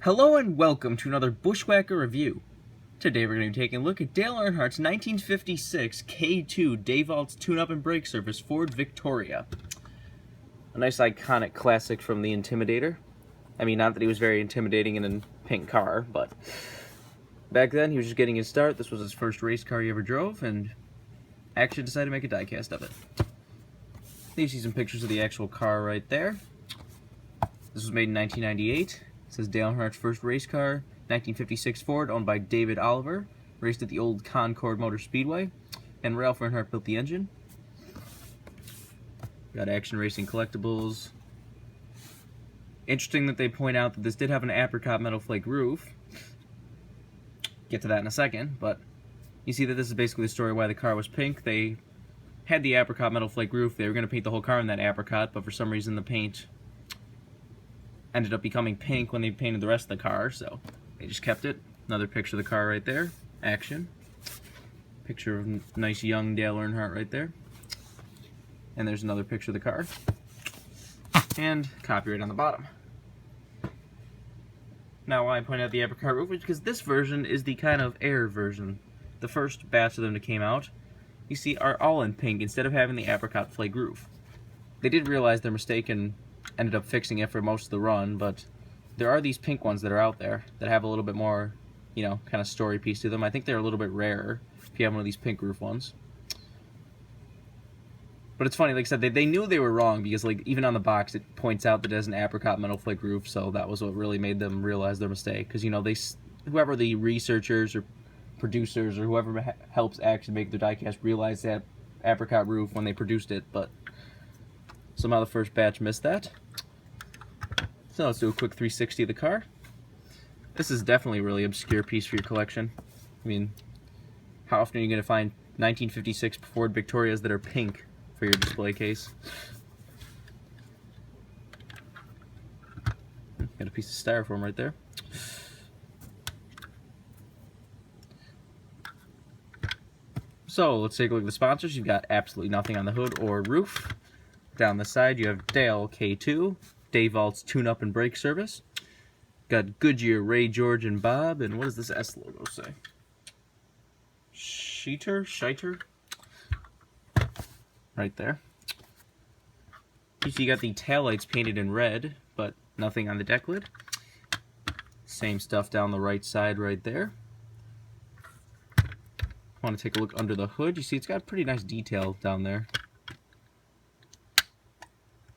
Hello and welcome to another Bushwhacker review. Today we're going to be taking a look at Dale Earnhardt's 1956 K2 Dayvault's tune-up and brake service Ford Victoria. A nice iconic classic from the Intimidator. I mean, not that he was very intimidating in a pink car, but back then he was just getting his start. This was his first race car he ever drove, and actually decided to make a diecast of it. You see some pictures of the actual car right there. This was made in 1998. It says Dale Earnhardt's first race car, 1956 Ford, owned by David Oliver, raced at the old Concord Motor Speedway, and Ralph Earnhardt built the engine. Got Action Racing Collectibles. Interesting that they point out that this did have an apricot metal flake roof. Get to that in a second, but you see that this is basically the story why the car was pink. They had the apricot metal flake roof. They were going to paint the whole car in that apricot, but for some reason the paint ended up becoming pink when they painted the rest of the car, so they just kept it. Another picture of the car right there. Action. Picture of nice young Dale Earnhardt right there. And there's another picture of the car. And copyright on the bottom. Now why I point out the apricot roof is because this version is the kind of air version. The first batch of them that came out, you see, are all in pink instead of having the apricot flake roof. They did realize their mistake and ended up fixing it for most of the run, but there are these pink ones that are out there that have a little bit more, you know, kind of story piece to them. I think they're a little bit rarer if you have one of these pink roof ones. But it's funny, like I said, they knew they were wrong because, like, even on the box it points out that it has an apricot metal flake roof, so that was what really made them realize their mistake. Because, you know, whoever the researchers or producers or whoever helps actually make their diecast realize that apricot roof when they produced it, but somehow the first batch missed that. So let's do a quick 360 of the car. This is definitely a really obscure piece for your collection. I mean, how often are you going to find 1956 Ford Victorias that are pink for your display case? Got a piece of styrofoam right there. So let's take a look at the sponsors. You've got absolutely nothing on the hood or roof. Down the side you have Dale K2, Dayvault's tune-up and brake service. Got Goodyear, Ray, George, and Bob. And what does this S logo say? Scheiter? Right there. You see you got the taillights painted in red, but nothing on the deck lid. Same stuff down the right side right there. Want to take a look under the hood. You see it's got pretty nice detail down there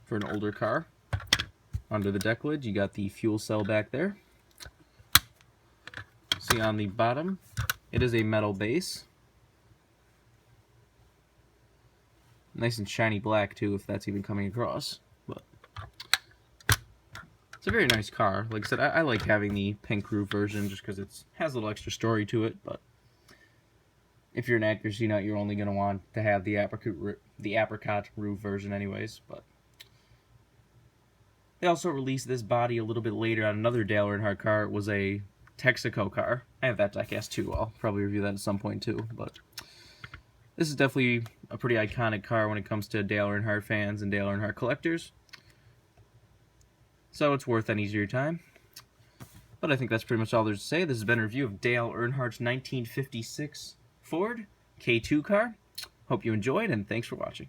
for an older car. Under the deck lid, you got the fuel cell back there. See on the bottom, it is a metal base. Nice and shiny black too, if that's even coming across. But it's a very nice car. Like I said, I like having the pink roof version just because it has a little extra story to it. But if you're an accuracy nut, you're only going to want to have the apricot roof version anyways. But they also released this body a little bit later on another Dale Earnhardt car. It was a Texaco car. I have that diecast too. I'll probably review that at some point too. But this is definitely a pretty iconic car when it comes to Dale Earnhardt fans and Dale Earnhardt collectors. So it's worth any of your time. But I think that's pretty much all there's to say. This has been a review of Dale Earnhardt's 1956 Ford K2 car. Hope you enjoyed, and thanks for watching.